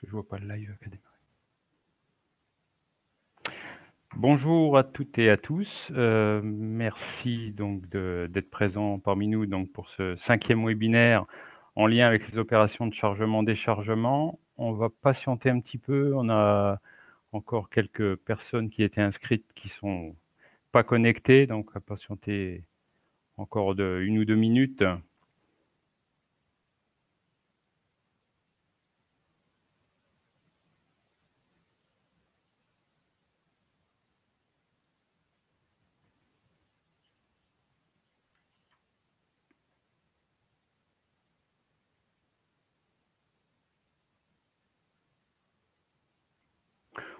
que je vois pas le live qui a démarré. Bonjour à toutes et à tous. Merci donc d'être présents parmi nous donc pour ce 5e webinaire en lien avec les opérations de chargement-déchargement. On va patienter un petit peu. On a encore quelques personnes qui étaient inscrites qui sont pas connectées, donc on va patienter encore une ou deux minutes.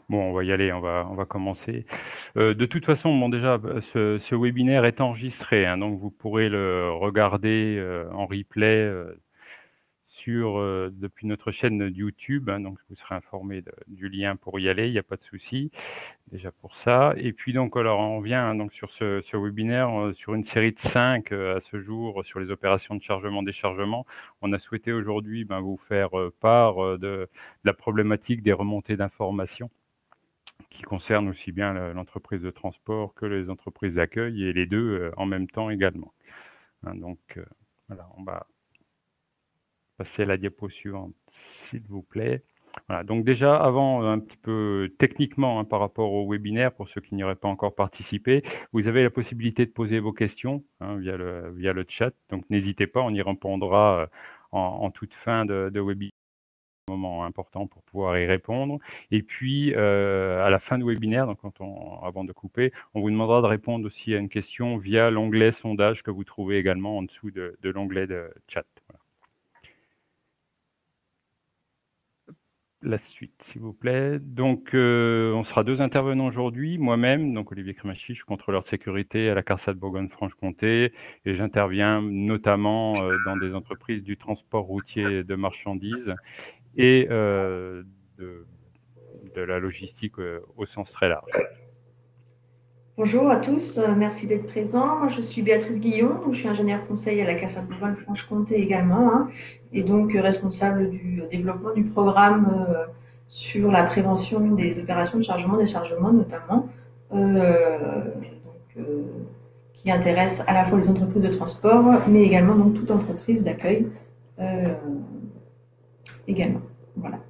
Bon, on va y aller, on va commencer. De toute façon, bon déjà, ce webinaire est enregistré, hein, donc vous pourrez le regarder en replay depuis notre chaîne YouTube, hein, donc vous serez informé du lien pour y aller, il n'y a pas de souci déjà pour ça. Et puis donc, alors on vient donc sur ce webinaire sur une série de 5 à ce jour sur les opérations de chargement-déchargement. On a souhaité aujourd'hui vous faire part de la problématique des remontées d'informations qui concerne aussi bien l'entreprise de transport que les entreprises d'accueil et les deux en même temps également. Hein, donc voilà, on va passer à la diapo suivante, s'il vous plaît. Voilà, donc déjà, avant, un petit peu techniquement par rapport au webinaire, pour ceux qui n'y auraient pas encore participé, vous avez la possibilité de poser vos questions via le chat. Donc n'hésitez pas, on y répondra en toute fin de webinaire. Moment important pour pouvoir y répondre. Et puis, à la fin du webinaire, donc avant de couper, on vous demandera de répondre aussi à une question via l'onglet sondage que vous trouvez également en dessous de l'onglet de chat. Voilà. La suite, s'il vous plaît. Donc, on sera deux intervenants aujourd'hui. Moi-même, donc Olivier Crémachy, je suis contrôleur de sécurité à la CARSAT Bourgogne-Franche-Comté et j'interviens notamment dans des entreprises du transport routier de marchandises et de la logistique au sens très large. Bonjour à tous, merci d'être présents. Moi, je suis Béatrice Guillon, je suis ingénieure conseil à la CARSAT Bourgogne-Franche-Comté également, et donc responsable du développement du programme sur la prévention des opérations de chargement-déchargement notamment, qui intéresse à la fois les entreprises de transport, mais également donc toute entreprise d'accueil également. Voilà.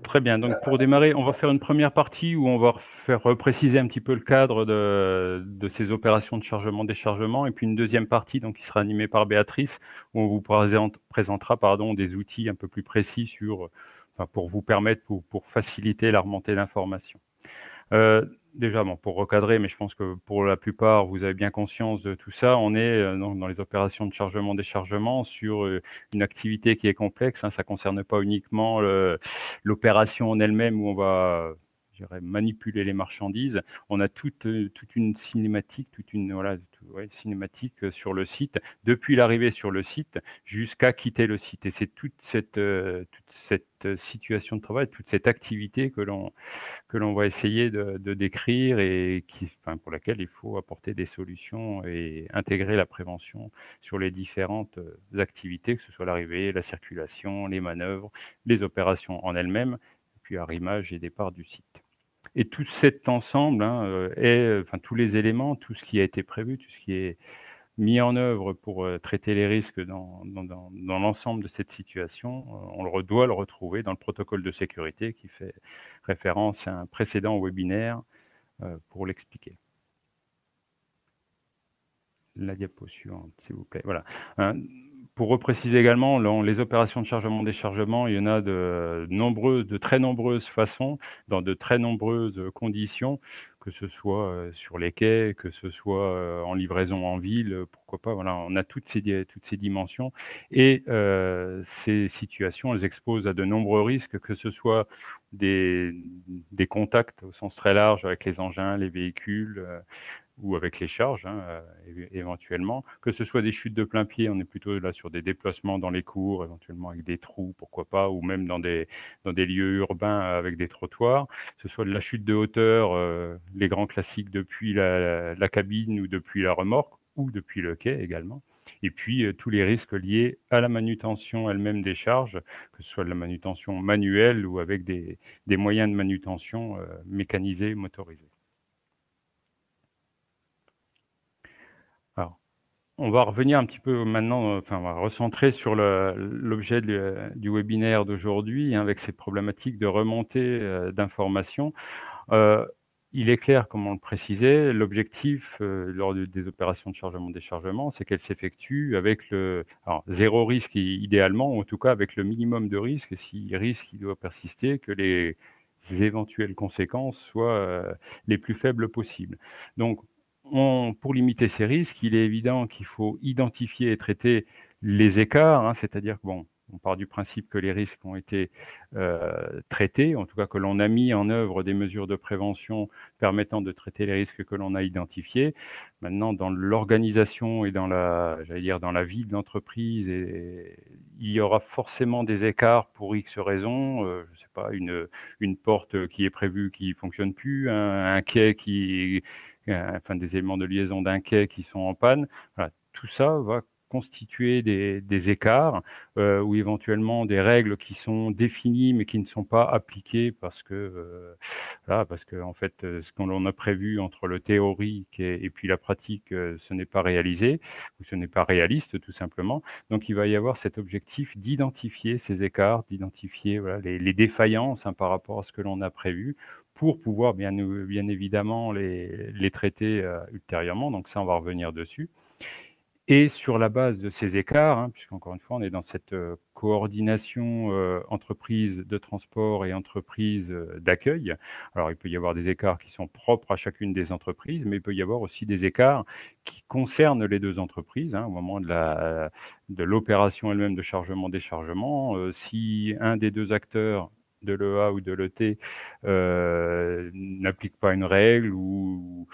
Très bien, donc pour démarrer, on va faire une première partie où on va faire préciser un petit peu le cadre de ces opérations de chargement-déchargement, et puis une deuxième partie donc, qui sera animée par Béatrice, où on vous présentera des outils un peu plus précis pour vous permettre, pour faciliter la remontée d'informations. Déjà, pour recadrer, mais je pense que pour la plupart, vous avez bien conscience de tout ça, on est dans les opérations de chargement-déchargement sur une activité qui est complexe. Ça ne concerne pas uniquement l'opération en elle-même où on va manipuler les marchandises. On a toute une cinématique, cinématique sur le site, depuis l'arrivée sur le site jusqu'à quitter le site. Et c'est toute cette situation de travail, toute cette activité que l'on va essayer de décrire et pour laquelle il faut apporter des solutions et intégrer la prévention sur les différentes activités, que ce soit l'arrivée, la circulation, les manœuvres, les opérations en elles-mêmes, puis arrimage et départ du site. Et tout cet ensemble tous les éléments, tout ce qui a été prévu, tout ce qui est mis en œuvre pour traiter les risques dans l'ensemble de cette situation, on doit le retrouver dans le protocole de sécurité qui fait référence à un précédent webinaire pour l'expliquer. La diapo suivante, s'il vous plaît. Voilà. Pour repréciser également, les opérations de chargement-déchargement, il y en a de très nombreuses façons, dans de très nombreuses conditions, que ce soit sur les quais, que ce soit en livraison en ville, pourquoi pas. Voilà, on a toutes ces dimensions. Et ces situations, elles exposent à de nombreux risques, que ce soit des contacts au sens très large avec les engins, les véhicules, ou avec les charges éventuellement, que ce soit des chutes de plein pied, on est plutôt là sur des déplacements dans les cours, éventuellement avec des trous, pourquoi pas, ou même dans des lieux urbains avec des trottoirs, que ce soit de la chute de hauteur, les grands classiques depuis la cabine ou depuis la remorque, ou depuis le quai également. Et puis tous les risques liés à la manutention elle-même des charges, que ce soit de la manutention manuelle ou avec des moyens de manutention mécanisés, motorisés. Alors, on va revenir un petit peu maintenant, enfin, on va recentrer sur l'objet du webinaire d'aujourd'hui, hein, avec ces problématiques de remontée d'informations. Il est clair, comme on le précisait, l'objectif lors des opérations de chargement-déchargement, c'est qu'elles s'effectuent avec alors, zéro risque idéalement, ou en tout cas avec le minimum de risque, et si risque il doit persister, que les éventuelles conséquences soient les plus faibles possibles. Donc, pour limiter ces risques, il est évident qu'il faut identifier et traiter les écarts, hein, c'est-à-dire que, bon, on part du principe que les risques ont été traités, en tout cas que l'on a mis en œuvre des mesures de prévention permettant de traiter les risques que l'on a identifiés. Maintenant, dans l'organisation et dans j'allais dire, dans la vie de l'entreprise, il y aura forcément des écarts pour X raisons. Je ne sais pas, une porte qui est prévue qui ne fonctionne plus, un quai enfin des éléments de liaison d'un quai qui sont en panne. Voilà, tout ça va constituer des écarts ou éventuellement des règles qui sont définies mais qui ne sont pas appliquées parce que voilà, parce que en fait ce qu'on a prévu entre le théorique et puis la pratique ce n'est pas réalisé ou ce n'est pas réaliste tout simplement. Donc il va y avoir cet objectif d'identifier ces écarts, d'identifier voilà, les défaillances hein, par rapport à ce que l'on a prévu pour pouvoir bien évidemment les traiter ultérieurement. Donc ça, on va revenir dessus. Et sur la base de ces écarts, hein, puisqu'encore une fois, on est dans cette coordination entreprise de transport et entreprise d'accueil. Alors, il peut y avoir des écarts qui sont propres à chacune des entreprises, mais il peut y avoir aussi des écarts qui concernent les deux entreprises hein, au moment de l'opération elle-même de chargement-déchargement. Si un des deux acteurs de l'EA ou de l'ET n'applique pas une règle ou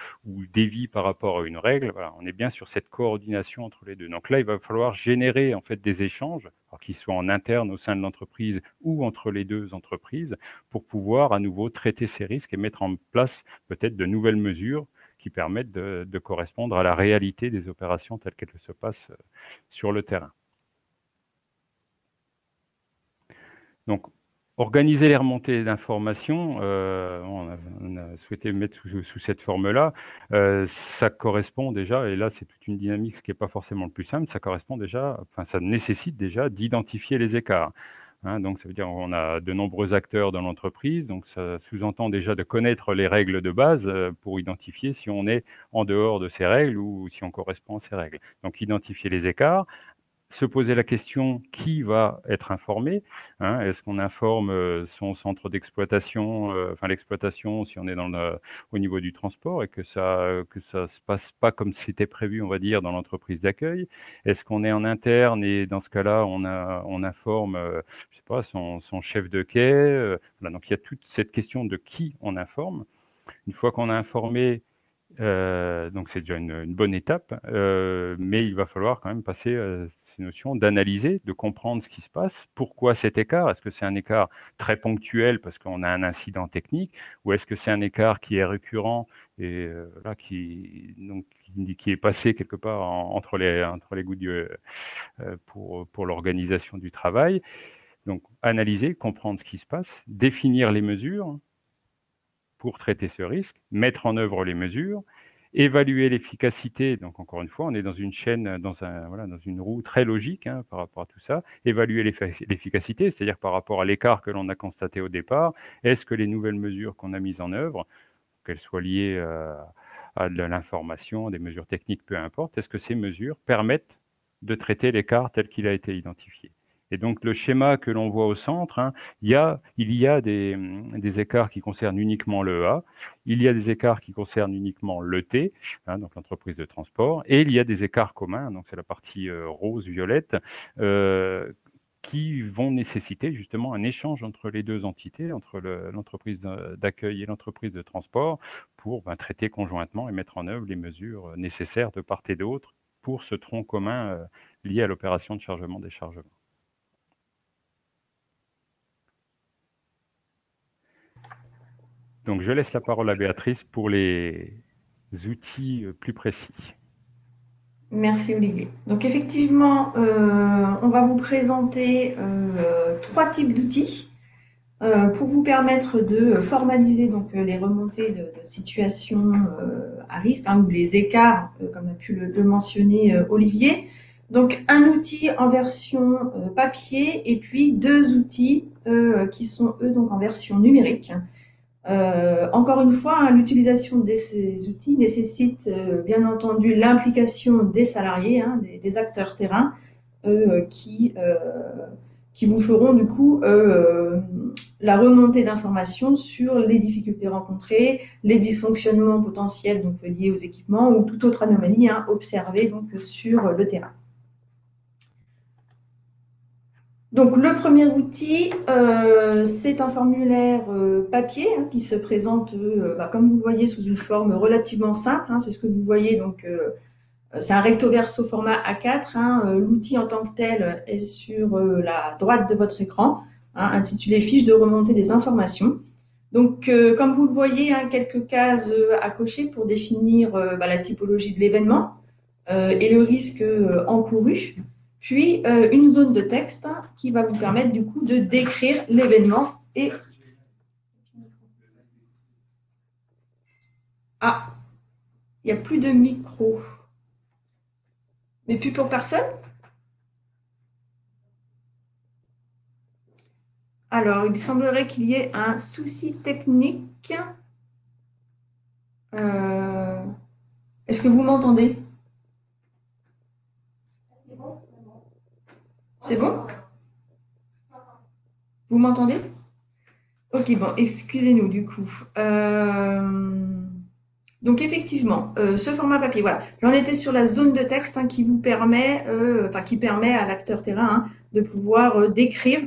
dévie par rapport à une règle, voilà, on est bien sur cette coordination entre les deux. Donc là, il va falloir générer en fait des échanges, qu'ils soient en interne au sein de l'entreprise ou entre les deux entreprises, pour pouvoir à nouveau traiter ces risques et mettre en place peut-être de nouvelles mesures qui permettent de correspondre à la réalité des opérations telles qu'elles se passent sur le terrain. Donc, organiser les remontées d'informations, on a souhaité mettre sous cette forme-là, ça correspond déjà, et là c'est toute une dynamique, ce qui n'est pas forcément le plus simple, ça correspond déjà, enfin ça nécessite déjà d'identifier les écarts. Hein, donc ça veut dire qu'on a de nombreux acteurs dans l'entreprise, donc ça sous-entend déjà de connaître les règles de base pour identifier si on est en dehors de ces règles ou si on correspond à ces règles. Donc identifier les écarts, se poser la question qui va être informé. Hein, est-ce qu'on informe son centre d'exploitation, enfin l'exploitation si on est au niveau du transport et que ça se passe pas comme c'était prévu, on va dire, dans l'entreprise d'accueil. Est-ce qu'on est en interne et dans ce cas-là, on informe, je sais pas, son chef de quai. Voilà, donc il y a toute cette question de qui on informe. Une fois qu'on a informé, donc c'est déjà une bonne étape, mais il va falloir quand même passer ces notions d'analyser, de comprendre ce qui se passe. Pourquoi cet écart? Est-ce que c'est un écart très ponctuel parce qu'on a un incident technique, ou est-ce que c'est un écart qui est récurrent et là qui est passé quelque part entre les gouttes pour l'organisation du travail? Donc analyser, comprendre ce qui se passe, définir les mesures pour traiter ce risque, mettre en œuvre les mesures, évaluer l'efficacité. Donc encore une fois, on est dans une chaîne, dans une roue très logique hein, par rapport à tout ça. Évaluer l'efficacité, c'est-à-dire par rapport à l'écart que l'on a constaté au départ. Est-ce que les nouvelles mesures qu'on a mises en œuvre, qu'elles soient liées à de l'information, des mesures techniques, peu importe, est-ce que ces mesures permettent de traiter l'écart tel qu'il a été identifié? Et donc le schéma que l'on voit au centre, hein, il y a des écarts qui concernent uniquement le A, il y a des écarts qui concernent uniquement le T, hein, donc l'entreprise de transport, et il y a des écarts communs, donc c'est la partie rose-violette, qui vont nécessiter justement un échange entre les deux entités, entre l'entreprise d'accueil et l'entreprise de transport, pour traiter conjointement et mettre en œuvre les mesures nécessaires de part et d'autre pour ce tronc commun lié à l'opération de chargement-déchargement. Donc je laisse la parole à Béatrice pour les outils plus précis. Merci Olivier. Donc effectivement, on va vous présenter trois types d'outils pour vous permettre de formaliser donc les remontées de situations à risque ou les écarts, comme a pu le mentionner Olivier. Donc un outil en version papier et puis deux outils qui sont eux donc en version numérique. Encore une fois, l'utilisation de ces outils nécessite bien entendu l'implication des salariés, des acteurs terrain, qui vous feront du coup la remontée d'informations sur les difficultés rencontrées, les dysfonctionnements potentiels donc liés aux équipements ou toute autre anomalie observée donc sur le terrain. Donc le premier outil, c'est un formulaire papier qui se présente, comme vous le voyez, sous une forme relativement simple. C'est ce que vous voyez, donc c'est un recto verso format A4. L'outil en tant que tel est sur la droite de votre écran, intitulé Fiche de remontée des informations. Donc, comme vous le voyez, quelques cases à cocher pour définir la typologie de l'événement et le risque encouru. Puis, une zone de texte qui va vous permettre du coup de décrire l'événement et... Ah, il n'y a plus de micro. Mais plus pour personne? Alors, il semblerait qu'il y ait un souci technique. Est-ce que vous m'entendez? C'est bon? Vous m'entendez? Ok, bon, excusez-nous du coup. Donc effectivement, ce format papier, voilà. J'en étais sur la zone de texte qui vous permet, qui permet à l'acteur terrain de pouvoir décrire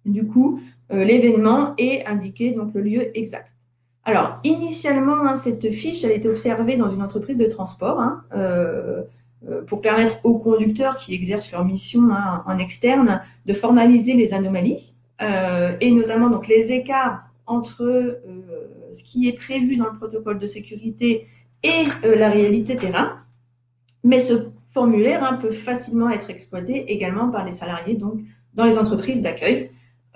du coup l'événement et indiquer donc le lieu exact. Alors initialement, cette fiche, elle était observée dans une entreprise de transport pour permettre aux conducteurs qui exercent leur mission en externe de formaliser les anomalies et notamment donc les écarts entre ce qui est prévu dans le protocole de sécurité et la réalité terrain. Mais ce formulaire peut facilement être exploité également par les salariés donc, dans les entreprises d'accueil.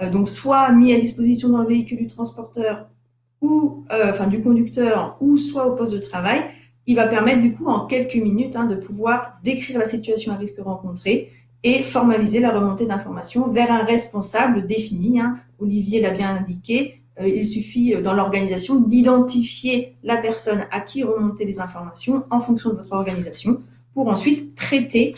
Donc soit mis à disposition dans le véhicule du transporteur ou du conducteur ou soit au poste de travail. Il va permettre du coup en quelques minutes de pouvoir décrire la situation à risque rencontrée et formaliser la remontée d'informations vers un responsable défini. Olivier l'a bien indiqué, il suffit dans l'organisation d'identifier la personne à qui remonter les informations en fonction de votre organisation pour ensuite traiter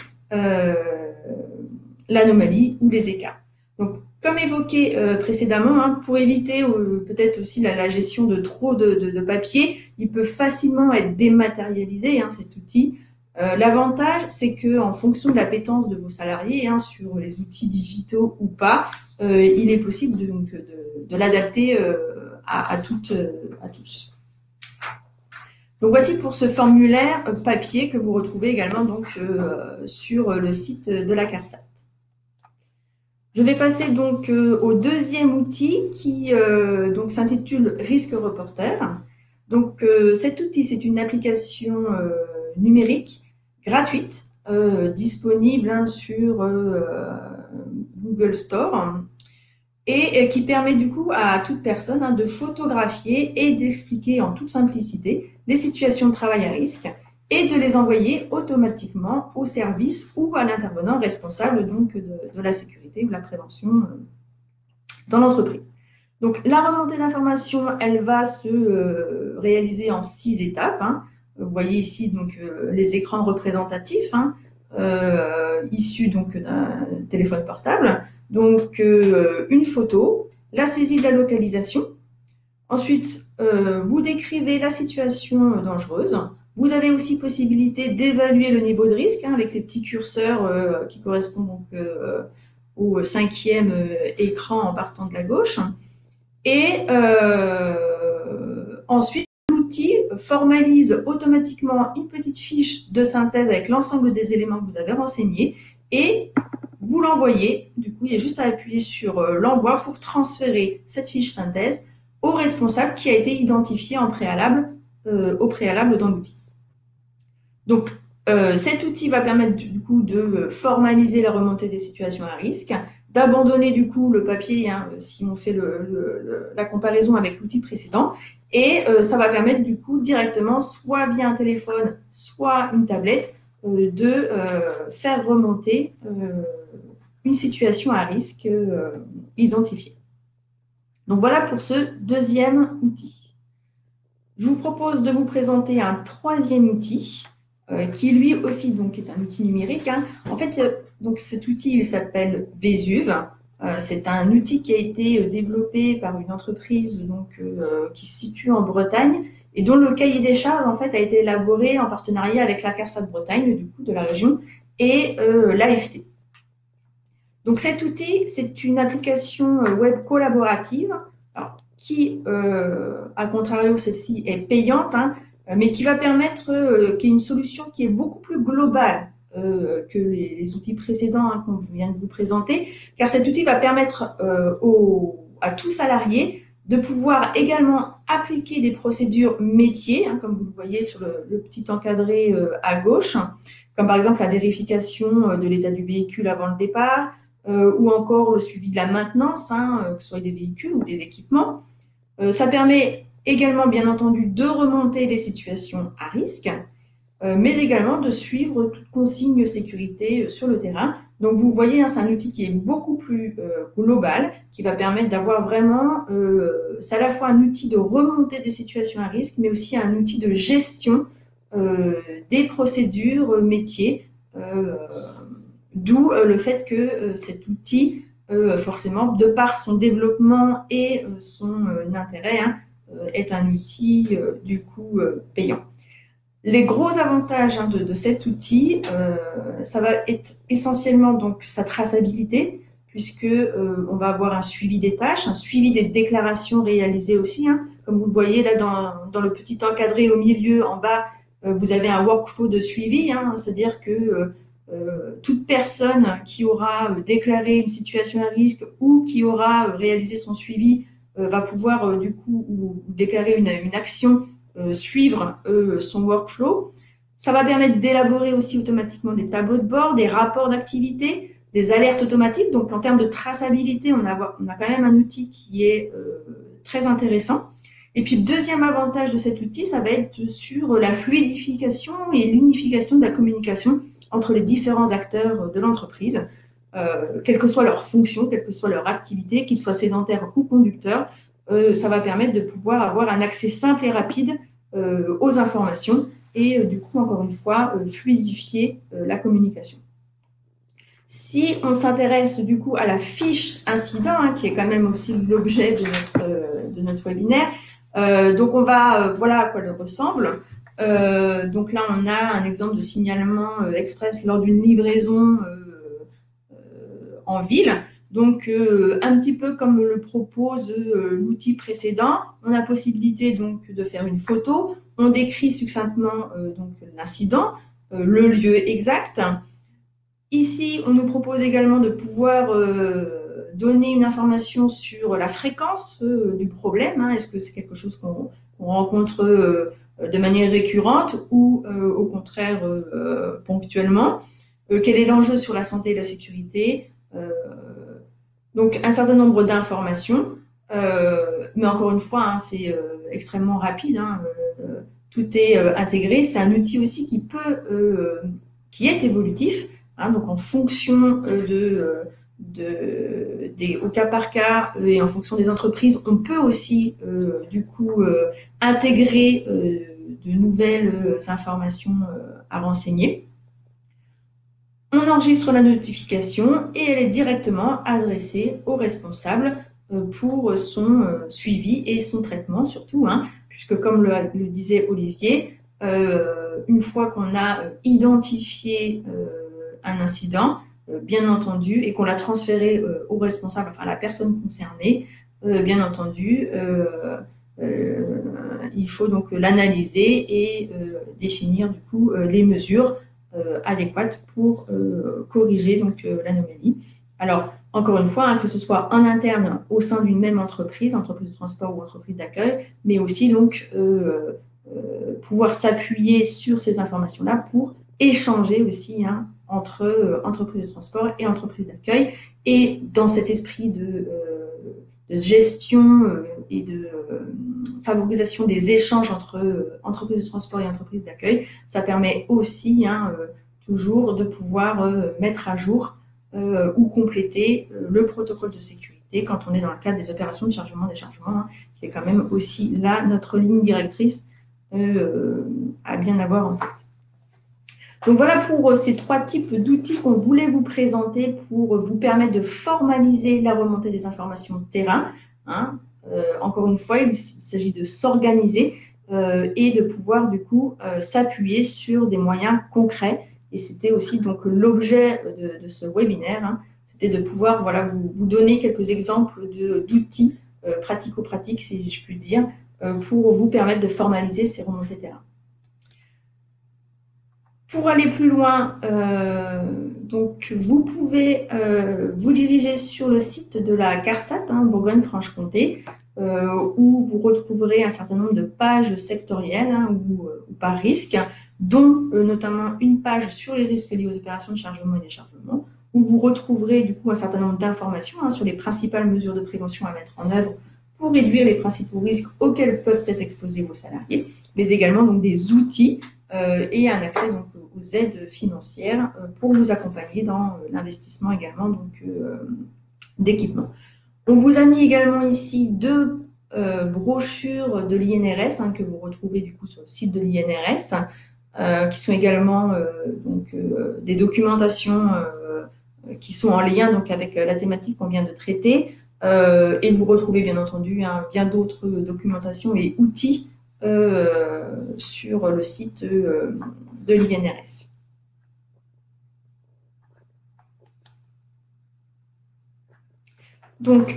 l'anomalie ou les écarts. Donc, comme évoqué précédemment, pour éviter peut-être aussi la gestion de trop de papier, il peut facilement être dématérialisé, cet outil. L'avantage, c'est qu'en fonction de l'appétence de vos salariés sur les outils digitaux ou pas, il est possible de l'adapter à tous. Donc voici pour ce formulaire papier que vous retrouvez également donc, sur le site de la CARSAT. Je vais passer donc au deuxième outil qui donc s'intitule Risque Reporter. Donc cet outil, c'est une application numérique gratuite disponible sur Google Store et qui permet du coup à toute personne de photographier et d'expliquer en toute simplicité les situations de travail à risque et de les envoyer automatiquement au service ou à l'intervenant responsable donc, de la sécurité ou de la prévention dans l'entreprise. Donc, la remontée d'informations, elle va se réaliser en 6 étapes. Vous voyez ici donc, les écrans représentatifs issus donc, d'un téléphone portable. Donc, une photo, la saisie de la localisation. Ensuite, vous décrivez la situation dangereuse. Vous avez aussi possibilité d'évaluer le niveau de risque avec les petits curseurs qui correspondent donc, au 5e écran en partant de la gauche. Et ensuite, l'outil formalise automatiquement une petite fiche de synthèse avec l'ensemble des éléments que vous avez renseignés et vous l'envoyez. Du coup, il y a juste à appuyer sur l'envoi pour transférer cette fiche synthèse au responsable qui a été identifié au préalable dans l'outil. Donc, Cet outil va permettre du coup de formaliser la remontée des situations à risque, d'abandonner du coup le papier, hein, si on fait la comparaison avec l'outil précédent, et ça va permettre du coup directement, soit via un téléphone, soit une tablette, de faire remonter une situation à risque identifiée. Donc voilà pour ce deuxième outil. Je vous propose de vous présenter un troisième outil qui lui aussi donc, est un outil numérique. Hein. En fait, donc cet outil il s'appelle Vésuve. C'est un outil qui a été développé par une entreprise donc, qui se situe en Bretagne et dont le cahier des charges en fait, a été élaboré en partenariat avec la CARSAT Bretagne, du coup, de la région, et l'AFT. Donc cet outil, c'est une application web collaborative alors, qui, à contrario, celle-ci est payante, hein, mais qui va permettre qu'il y ait une solution qui est beaucoup plus globale que les outils précédents hein, qu'on vient de vous présenter, car cet outil va permettre à tout salarié de pouvoir également appliquer des procédures métiers, hein, comme vous le voyez sur le petit encadré à gauche, comme par exemple la vérification de l'état du véhicule avant le départ, ou encore le suivi de la maintenance, hein, que ce soit des véhicules ou des équipements. Ça permet également, bien entendu, de remonter les situations à risque, mais également de suivre toute consigne sécurité sur le terrain. Donc, vous voyez, hein, c'est un outil qui est beaucoup plus global, qui va permettre d'avoir vraiment, c'est à la fois un outil de remontée des situations à risque, mais aussi un outil de gestion des procédures métiers, d'où le fait que cet outil, forcément, de par son développement et son intérêt, hein, est un outil du coup payant. Les gros avantages hein, de cet outil, ça va être essentiellement donc sa traçabilité, puisque on va avoir un suivi des tâches, un suivi des déclarations réalisées aussi. Hein. Comme vous le voyez là dans le petit encadré au milieu, en bas, vous avez un workflow de suivi, hein, c'est-à-dire que toute personne qui aura déclaré une situation à risque ou qui aura réalisé son suivi va pouvoir du coup ou déclarer une action, suivre son workflow. Ça va permettre d'élaborer aussi automatiquement des tableaux de bord, des rapports d'activité, des alertes automatiques. Donc en termes de traçabilité, on a quand même un outil qui est très intéressant. Et puis le deuxième avantage de cet outil, ça va être sur la fluidification et l'unification de la communication entre les différents acteurs de l'entreprise, quelle que soit leur fonction, quelle que soit leur activité, qu'ils soient sédentaires ou conducteurs. Ça va permettre de pouvoir avoir un accès simple et rapide aux informations et du coup, encore une fois, fluidifier la communication. Si on s'intéresse du coup à la fiche incident, hein, qui est quand même aussi l'objet de notre webinaire, donc on va, voilà à quoi elle ressemble. Donc là, on a un exemple de signalement express lors d'une livraison en ville. Donc, un petit peu comme le propose l'outil précédent, on a possibilité donc de faire une photo. On décrit succinctement donc l'incident, le lieu exact. Ici, on nous propose également de pouvoir donner une information sur la fréquence du problème. Hein. Est-ce que c'est quelque chose qu'on rencontre de manière récurrente ou au contraire ponctuellement? Quel est l'enjeu sur la santé et la sécurité? Donc, un certain nombre d'informations, mais encore une fois, hein, c'est extrêmement rapide. Hein, tout est intégré. C'est un outil aussi qui est évolutif. Hein, donc, en fonction au cas par cas et en fonction des entreprises, on peut aussi du coup intégrer de nouvelles informations à renseigner. On enregistre la notification et elle est directement adressée au responsable pour son suivi et son traitement surtout, hein, puisque comme le disait Olivier, une fois qu'on a identifié un incident, bien entendu, et qu'on l'a transféré au responsable, enfin à la personne concernée, bien entendu, il faut donc l'analyser et définir du coup les mesures adéquates pour corriger donc l'anomalie. Alors, encore une fois, hein, que ce soit en interne au sein d'une même entreprise de transport ou entreprise d'accueil, mais aussi donc pouvoir s'appuyer sur ces informations-là pour échanger aussi entre entreprises de transport et entreprises d'accueil. Et dans cet esprit de gestion et de favorisation des échanges entre entreprises de transport et entreprises d'accueil, ça permet aussi toujours de pouvoir mettre à jour ou compléter le protocole de sécurité quand on est dans le cadre des opérations de chargement-déchargement, qui est quand même aussi là notre ligne directrice à bien avoir en tête. Donc voilà pour ces 3 types d'outils qu'on voulait vous présenter pour vous permettre de formaliser la remontée des informations de terrain. Encore une fois, il s'agit de s'organiser et de pouvoir du coup s'appuyer sur des moyens concrets. Et c'était aussi donc l'objet de ce webinaire, c'était de pouvoir vous donner quelques exemples d'outils pratico-pratiques, si je puis dire, pour vous permettre de formaliser ces remontées terrain. Pour aller plus loin, donc vous pouvez vous diriger sur le site de la CARSAT, Bourgogne-Franche-Comté, où vous retrouverez un certain nombre de pages sectorielles ou par risque, dont notamment une page sur les risques liés aux opérations de chargement et déchargement, où vous retrouverez du coup un certain nombre d'informations sur les principales mesures de prévention à mettre en œuvre pour réduire les principaux risques auxquels peuvent être exposés vos salariés, mais également donc des outils et un accès donc aux aides financières pour vous accompagner dans l'investissement également d'équipements. On vous a mis également ici 2 brochures de l'INRS que vous retrouvez du coup sur le site de l'INRS, qui sont également des documentations qui sont en lien donc avec la thématique qu'on vient de traiter. Et vous retrouvez bien entendu bien d'autres documentations et outils sur le site de l'INRS. Donc,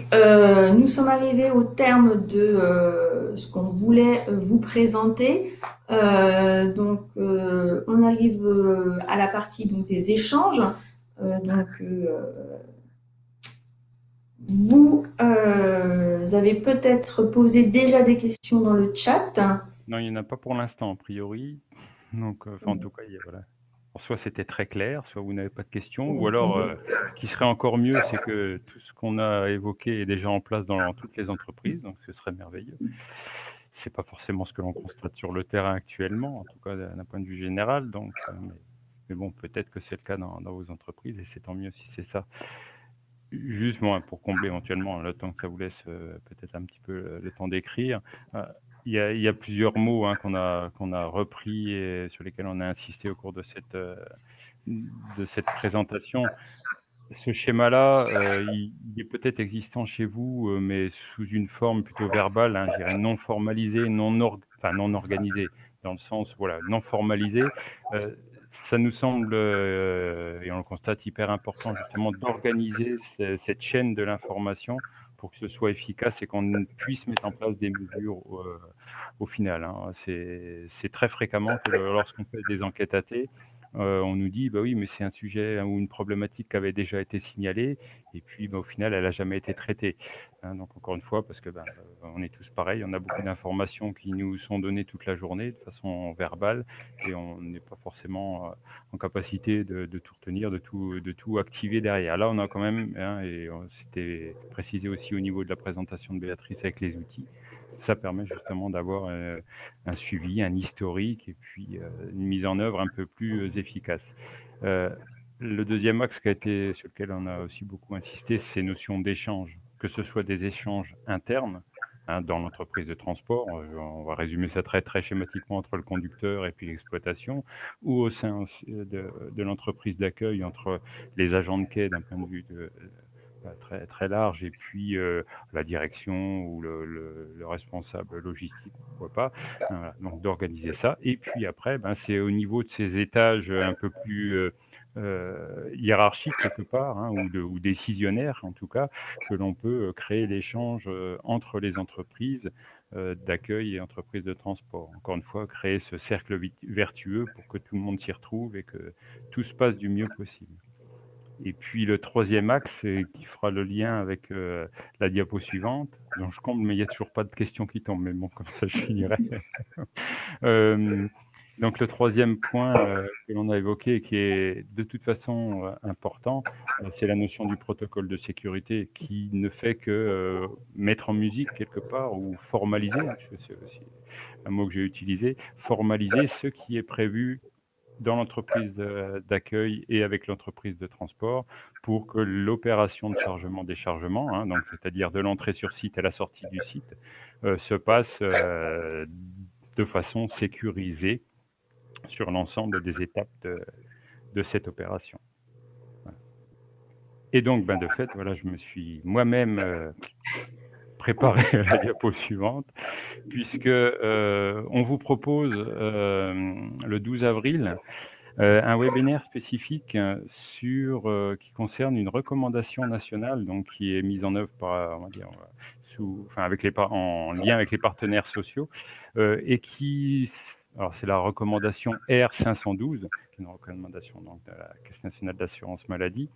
nous sommes arrivés au terme de ce qu'on voulait vous présenter. Donc, on arrive à la partie donc, des échanges. Vous avez peut-être posé déjà des questions dans le chat. Non, il n'y en a pas pour l'instant, a priori. Donc, en tout cas, voilà. Soit c'était très clair, soit vous n'avez pas de questions, ou alors, ce qui serait encore mieux, c'est que tout ce qu'on a évoqué est déjà en place dans toutes les entreprises, donc ce serait merveilleux. C'est pas forcément ce que l'on constate sur le terrain actuellement, en tout cas d'un point de vue général. Donc, mais bon, peut-être que c'est le cas dans vos entreprises, et c'est tant mieux si c'est ça. Juste pour combler éventuellement le temps que ça vous laisse peut-être un petit peu le temps d'écrire. Il y a plusieurs mots qu'on a repris et sur lesquels on a insisté au cours de cette présentation. Ce schéma-là, il est peut-être existant chez vous, mais sous une forme plutôt verbale, je dirais non formalisée, non organisée, dans le sens non formalisée. Ça nous semble, et on le constate, hyper important justement d'organiser cette chaîne de l'information pour que ce soit efficace et qu'on puisse mettre en place des mesures au final. C'est très fréquemment que lorsqu'on fait des enquêtes AT, on nous dit, bah oui, mais c'est un sujet ou une problématique qui avait déjà été signalée, et puis au final, elle n'a jamais été traitée. Donc encore une fois, parce que on est tous pareils, on a beaucoup d'informations qui nous sont données toute la journée de façon verbale, et on n'est pas forcément en capacité de tout retenir, de tout activer derrière. Là, on a quand même, et c'était précisé aussi au niveau de la présentation de Béatrice avec les outils, ça permet justement d'avoir un suivi, un historique et puis une mise en œuvre un peu plus efficace. Le deuxième axe sur lequel on a aussi beaucoup insisté, c'est ces notions d'échange, que ce soit des échanges internes dans l'entreprise de transport, on va résumer ça très, très schématiquement entre le conducteur et puis l'exploitation, ou au sein de l'entreprise d'accueil, entre les agents de quai d'un point de vue très, très large, et puis la direction ou le responsable logistique, pourquoi pas. Voilà, donc d'organiser ça. Et puis après, c'est au niveau de ces étages un peu plus hiérarchiques quelque part, ou décisionnaires en tout cas, que l'on peut créer l'échange entre les entreprises d'accueil et entreprises de transport. Encore une fois, créer ce cercle vertueux pour que tout le monde s'y retrouve et que tout se passe du mieux possible. Et puis le troisième axe qui fera le lien avec la diapo suivante, dont je comble, mais il n'y a toujours pas de questions qui tombent, mais bon, comme ça je finirai. Donc le troisième point que l'on a évoqué et qui est de toute façon important, c'est la notion du protocole de sécurité qui ne fait que mettre en musique quelque part ou formaliser, hein, c'est aussi un mot que j'ai utilisé, formaliser ce qui est prévu dans l'entreprise d'accueil et avec l'entreprise de transport pour que l'opération de chargement-déchargement, hein, donc c'est-à-dire de l'entrée sur site à la sortie du site, se passe de façon sécurisée sur l'ensemble des étapes de cette opération. Voilà. Et donc, de fait, voilà, je me suis moi-même préparé à la diapo suivante, puisque on vous propose le 12 avril un webinaire spécifique qui concerne une recommandation nationale, donc qui est mise en œuvre par, on va dire, en lien avec les partenaires sociaux, et alors c'est la recommandation R512, qui est une recommandation donc, de la Caisse nationale d'assurance maladie,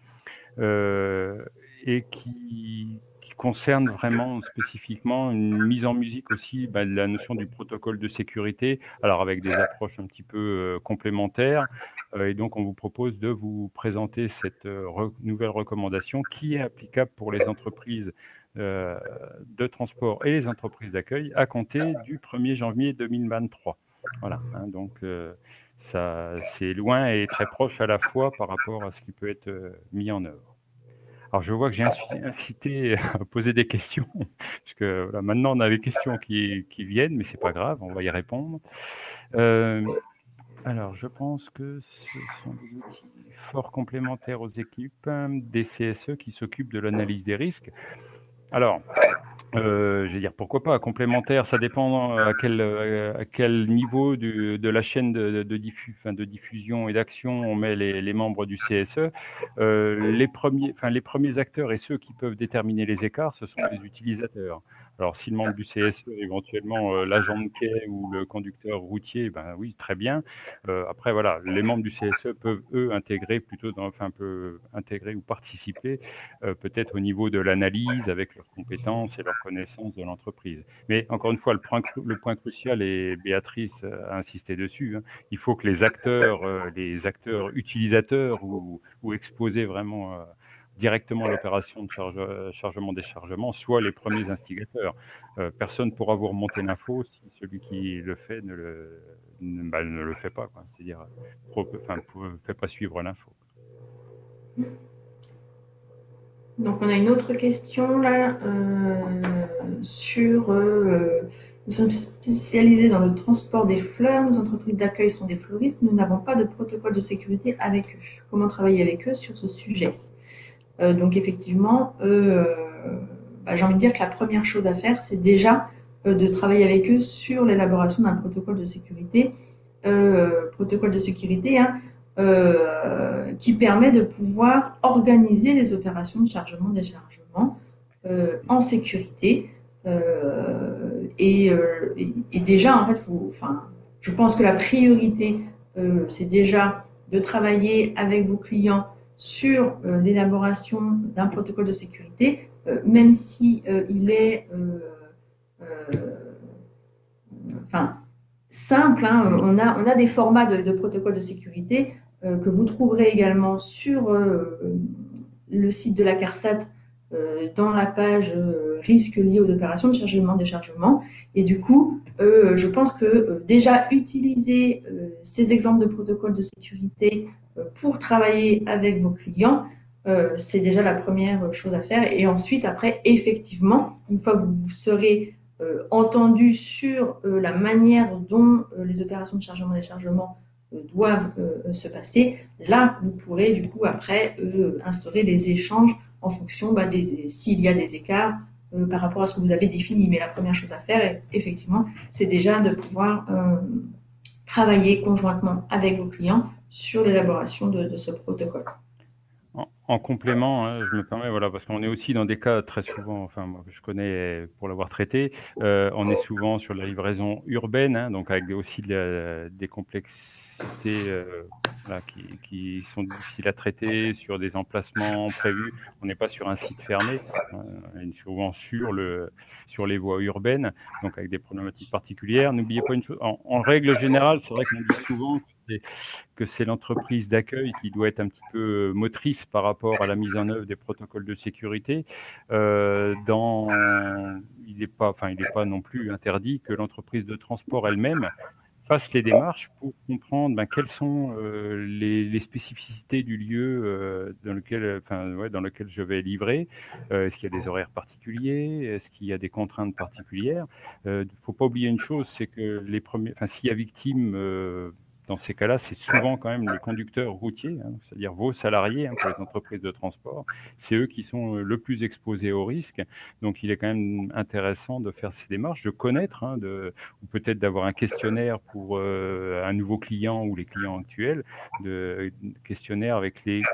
et qui concerne vraiment spécifiquement une mise en musique aussi de la notion du protocole de sécurité, alors avec des approches un petit peu complémentaires. Et donc, on vous propose de vous présenter cette nouvelle recommandation qui est applicable pour les entreprises de transport et les entreprises d'accueil à compter du 1er janvier 2023. Voilà, hein, donc ça, c'est loin et très proche à la fois par rapport à ce qui peut être mis en œuvre. Alors, je vois que j'ai incité à poser des questions, puisque voilà, maintenant on a des questions qui viennent, mais c'est pas grave, on va y répondre. Alors, je pense que ce sont des outils fort complémentaires aux équipes des CSE qui s'occupent de l'analyse des risques. Alors, je vais dire pourquoi pas, complémentaire, ça dépend à quel niveau de la chaîne de diffusion et d'action on met les membres du CSE. Les premiers acteurs et ceux qui peuvent déterminer les écarts, ce sont les utilisateurs. Alors, si le membre du CSE, éventuellement l'agent de quai ou le conducteur routier, oui, très bien. Après, voilà, les membres du CSE peuvent, eux, intégrer peuvent intégrer ou participer peut-être au niveau de l'analyse avec leurs compétences et leurs connaissances de l'entreprise. Mais encore une fois, le point crucial, et Béatrice a insisté dessus, hein, il faut que les acteurs utilisateurs ou exposés vraiment directement à l'opération de chargement-déchargement soient les premiers instigateurs. Personne ne pourra vous remonter l'info si celui qui le fait ne le fait pas, c'est-à-dire ne fait pas suivre l'info. Donc, on a une autre question là sur. Nous sommes spécialisés dans le transport des fleurs. Nos entreprises d'accueil sont des fleuristes. Nous n'avons pas de protocole de sécurité avec eux. Comment travailler avec eux sur ce sujet? Donc, effectivement, j'ai envie de dire que la première chose à faire, c'est déjà de travailler avec eux sur l'élaboration d'un protocole de sécurité. Protocole de sécurité, hein, qui permet de pouvoir organiser les opérations de chargement-déchargement en sécurité. Et déjà, en fait, je pense que la priorité, c'est déjà de travailler avec vos clients sur l'élaboration d'un protocole de sécurité, même si il est simple, hein. On a des formats de protocole de sécurité que vous trouverez également sur le site de la CARSAT dans la page risques liés aux opérations de chargement-déchargement. Et du coup, je pense que déjà utiliser ces exemples de protocoles de sécurité pour travailler avec vos clients, c'est déjà la première chose à faire. Et ensuite, après, effectivement, une fois que vous serez entendu sur la manière dont les opérations de chargement-déchargement doivent se passer, là, vous pourrez du coup après instaurer des échanges en fonction s'il y a des écarts par rapport à ce que vous avez défini. Mais la première chose à faire, effectivement, c'est déjà de pouvoir travailler conjointement avec vos clients sur l'élaboration de ce protocole. En complément, hein, je me permets, voilà, parce qu'on est aussi dans des cas très souvent, moi que je connais pour l'avoir traité, on est souvent sur la livraison urbaine, hein, donc avec aussi des voilà, qui sont difficiles à traiter sur des emplacements prévus. On n'est pas sur un site fermé, on est souvent sur les voies urbaines, donc avec des problématiques particulières. N'oubliez pas une chose, en règle générale, c'est vrai qu'on dit souvent que c'est l'entreprise d'accueil qui doit être un petit peu motrice par rapport à la mise en œuvre des protocoles de sécurité. Il n'est pas non plus interdit que l'entreprise de transport elle-même fasse les démarches pour comprendre quelles sont les spécificités du lieu dans lequel je vais livrer. Est-ce qu'il y a des horaires particuliers? Est-ce qu'il y a des contraintes particulières? Il ne faut pas oublier une chose, c'est que s'il y a victime, dans ces cas-là, c'est souvent quand même les conducteurs routiers, c'est-à-dire vos salariés pour les entreprises de transport. C'est eux qui sont le plus exposés au risque. Donc, il est quand même intéressant de faire ces démarches, de connaître, ou peut-être d'avoir un questionnaire pour un nouveau client ou les clients actuels, questionnaire avec les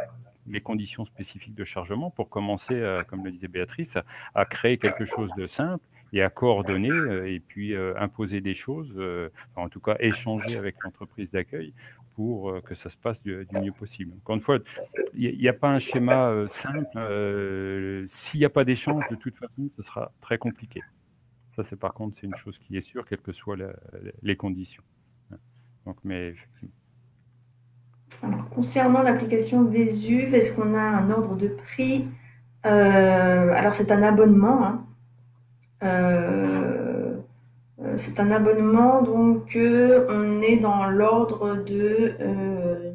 conditions spécifiques de chargement pour commencer, comme le disait Béatrice, à créer quelque chose de simple et à coordonner et puis imposer des choses, en tout cas échanger avec l'entreprise d'accueil pour que ça se passe du mieux possible. Encore une fois, il n'y a pas un schéma simple. S'il n'y a pas d'échange, de toute façon, ce sera très compliqué. Ça, par contre, c'est une chose qui est sûre, quelles que soient les conditions. Donc, mais effectivement. Alors, concernant l'application Vésuve, est-ce qu'on a un ordre de prix? Alors, c'est un abonnement. C'est un abonnement, donc on est dans l'ordre de,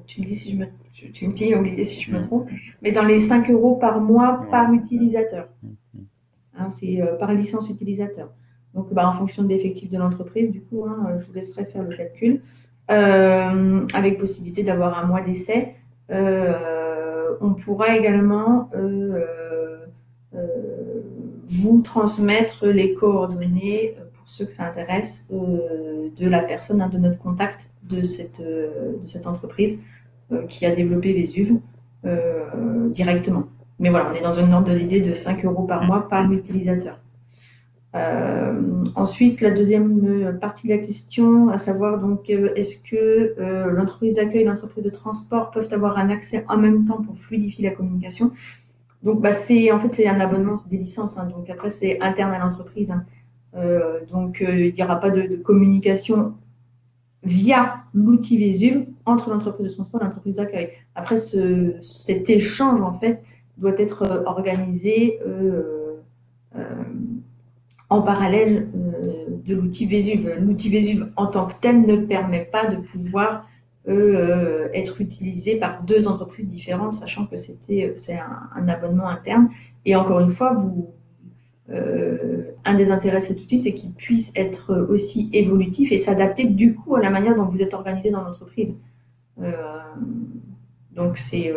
tu me dis si je me, tu me dis Olivier si je me trompe, mais dans les 5 euros par mois par utilisateur. C'est par licence utilisateur. Donc en fonction de l'effectif de l'entreprise, du coup, je vous laisserai faire le calcul, avec possibilité d'avoir un mois d'essai. On pourra également vous transmettre les coordonnées, pour ceux que ça intéresse, de la personne, de notre contact de cette entreprise qui a développé Vésuve directement. Mais voilà, on est dans une ordre de l'idée de 5 euros par mois par utilisateur. Ensuite, la deuxième partie de la question, à savoir donc est-ce que l'entreprise d'accueil et l'entreprise de transport peuvent avoir un accès en même temps pour fluidifier la communication? Donc, c'est un abonnement, c'est des licences. Donc après, c'est interne à l'entreprise. Donc, il n'y aura pas de communication via l'outil Vésuve entre l'entreprise de transport et l'entreprise d'accueil. Après, cet échange, en fait, doit être organisé en parallèle de l'outil Vésuve. L'outil Vésuve en tant que tel ne permet pas de pouvoir être utilisé par deux entreprises différentes, sachant que c'est un abonnement interne. Et encore une fois, un des intérêts de cet outil, c'est qu'il puisse être aussi évolutif et s'adapter du coup à la manière dont vous êtes organisé dans l'entreprise. Donc, c'est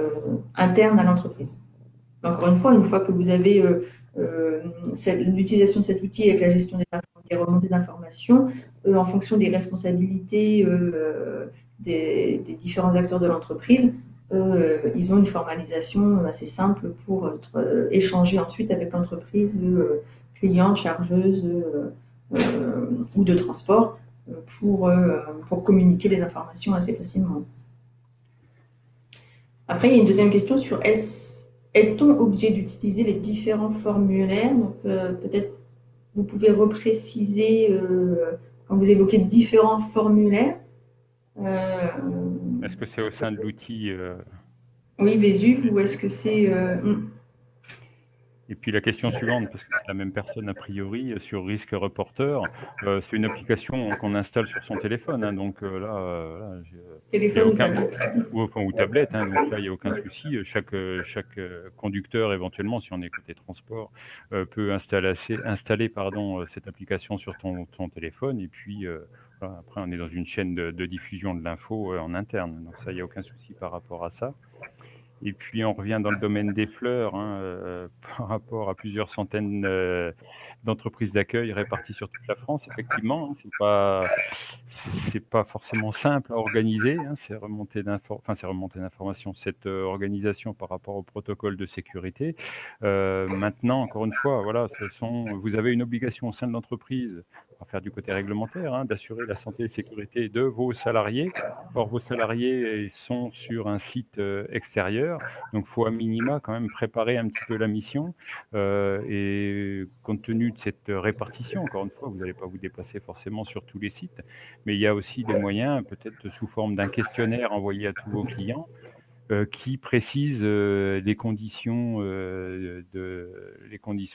interne à l'entreprise. Encore une fois que vous avez l'utilisation de cet outil avec la gestion des remontées d'informations, en fonction des responsabilités des différents acteurs de l'entreprise, ils ont une formalisation assez simple pour échanger ensuite avec l'entreprise cliente, chargeuse ou de transport pour communiquer les informations assez facilement. Après, il y a une deuxième question sur est-on obligé d'utiliser les différents formulaires? Donc, peut-être vous pouvez repréciser quand vous évoquez différents formulaires. Est-ce que c'est au sein de l'outil Oui, Vésuve, ou est-ce que c'est... Et puis la question suivante, parce que c'est la même personne a priori, sur Risk Reporter, c'est une application qu'on installe sur son téléphone. Donc téléphone ou tablette. Ou tablette, donc là, il n'y a aucun souci. Chaque conducteur, éventuellement, si on est côté transport, peut installer cette application sur ton téléphone. Et puis, après, on est dans une chaîne de diffusion de l'info en interne. Donc ça, il n'y a aucun souci par rapport à ça. Et puis, on revient dans le domaine des fleurs. par rapport à plusieurs centaines d'entreprises d'accueil réparties sur toute la France. Effectivement, c'est pas forcément simple à organiser, hein, ces remontées d'informations, cette organisation par rapport au protocole de sécurité. Maintenant, encore une fois, voilà, vous avez une obligation au sein de l'entreprise, à faire du côté réglementaire, hein, d'assurer la santé et sécurité de vos salariés. Or, vos salariés sont sur un site extérieur, donc il faut à minima quand même préparer un petit peu la mission. Et compte tenu de cette répartition, encore une fois, vous n'allez pas vous déplacer forcément sur tous les sites, mais il y a aussi des moyens, peut-être sous forme d'un questionnaire envoyé à tous vos clients, qui précise les conditions de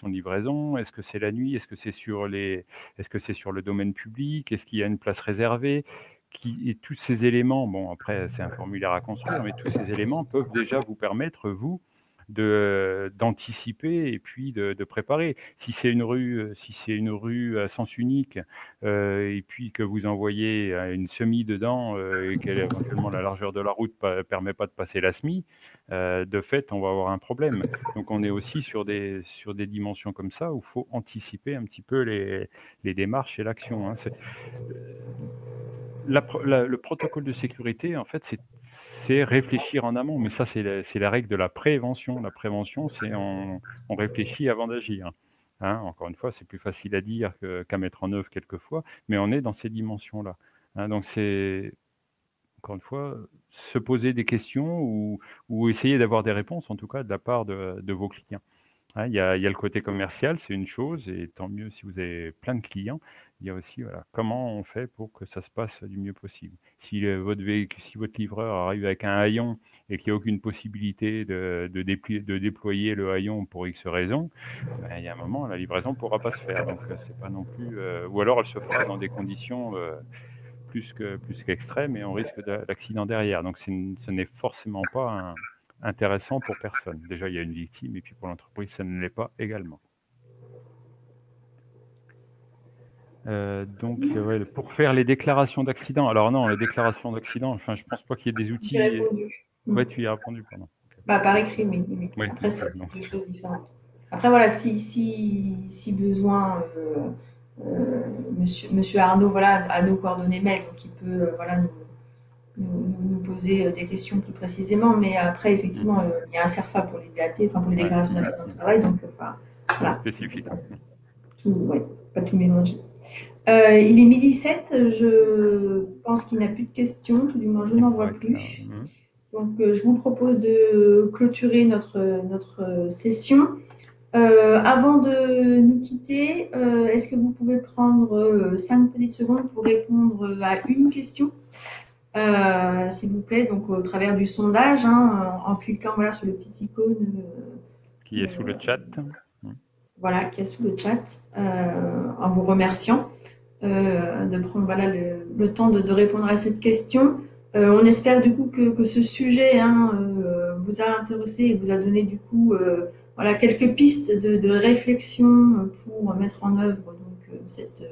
livraison. Est-ce que c'est la nuit? Est-ce que c'est sur le domaine public? Est-ce qu'il y a une place réservée? Et tous ces éléments, bon après c'est un formulaire à construire, mais tous ces éléments peuvent déjà vous permettre, vous, d'anticiper et puis de préparer. Si c'est une rue à sens unique, et puis que vous envoyez une semi dedans, et qu'éventuellement la largeur de la route permet pas de passer la semi, de fait, on va avoir un problème. Donc on est aussi sur des dimensions comme ça où il faut anticiper un petit peu les démarches et l'action, hein. Le protocole de sécurité, en fait, c'est réfléchir en amont, mais ça, c'est la règle de la prévention. La prévention, c'est on réfléchit avant d'agir. Hein, encore une fois, c'est plus facile à dire qu'à mettre en œuvre quelquefois, mais on est dans ces dimensions-là. Hein, donc, c'est, encore une fois, se poser des questions ou essayer d'avoir des réponses, en tout cas, de la part de vos clients. Hein, il y a le côté commercial, c'est une chose, et tant mieux si vous avez plein de clients. Il y a aussi, voilà, comment on fait pour que ça se passe du mieux possible. Si votre livreur arrive avec un haillon et qu'il n'y a aucune possibilité de déployer le haillon pour X raisons, ben, il y a un moment, la livraison ne pourra pas se faire. Donc, c'est pas non plus, ou alors elle se fera dans des conditions plus qu'extrêmes et on risque d'accident derrière. Donc, ce n'est forcément pas intéressant pour personne. Déjà, il y a une victime, et puis pour l'entreprise, ça ne l'est pas également. Donc, ouais, pour faire les déclarations d'accident, alors non, les déclarations d'accident, enfin, je pense pas qu'il y ait des outils. J'ai répondu. Ouais, tu y as répondu, pardon. Bah, par écrit, oui. Oui, Après, c'est deux choses différentes. Après, voilà, si besoin, monsieur Arnaud, voilà, a nos coordonnées mail, donc il peut, voilà, nous poser des questions plus précisément. Mais après, effectivement, il y a un CERFA pour les DAT, enfin pour les déclarations d'accident de travail, donc voilà. Spécifique. Pas tout mélanger. Il est 12h07, je pense qu'il n'a plus de questions, tout du moins je n'en vois plus. Donc je vous propose de clôturer notre session. Avant de nous quitter, est-ce que vous pouvez prendre 5 petites secondes pour répondre à une question, s'il vous plaît, donc au travers du sondage, hein, en cliquant voilà, sur le petit icône qui est sous le chat. Voilà, qui est sous le chat, en vous remerciant de prendre voilà, le temps de répondre à cette question. On espère du coup que ce sujet vous a intéressé et vous a donné du coup voilà, quelques pistes de réflexion pour mettre en œuvre donc, cette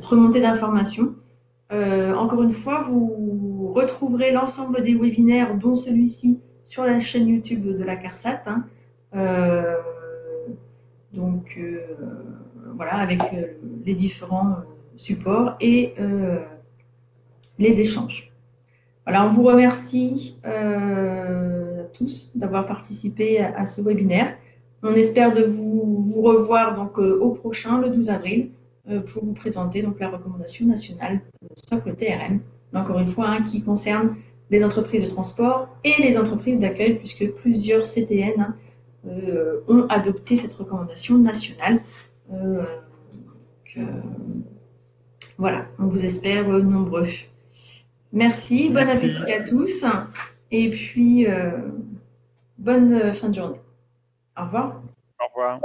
remontée d'informations. Encore une fois, vous retrouverez l'ensemble des webinaires, dont celui-ci, sur la chaîne YouTube de la CARSAT. Donc voilà, avec les différents supports et les échanges. Voilà, on vous remercie tous d'avoir participé à ce webinaire. On espère de vous revoir donc au prochain, le 12 avril, pour vous présenter donc la recommandation nationale socle TRM, encore une fois, qui concerne les entreprises de transport et les entreprises d'accueil, puisque plusieurs CTN ont adopté cette recommandation nationale. Voilà, on vous espère nombreux. Merci, bon appétit à tous et puis bonne fin de journée. Au revoir. Au revoir.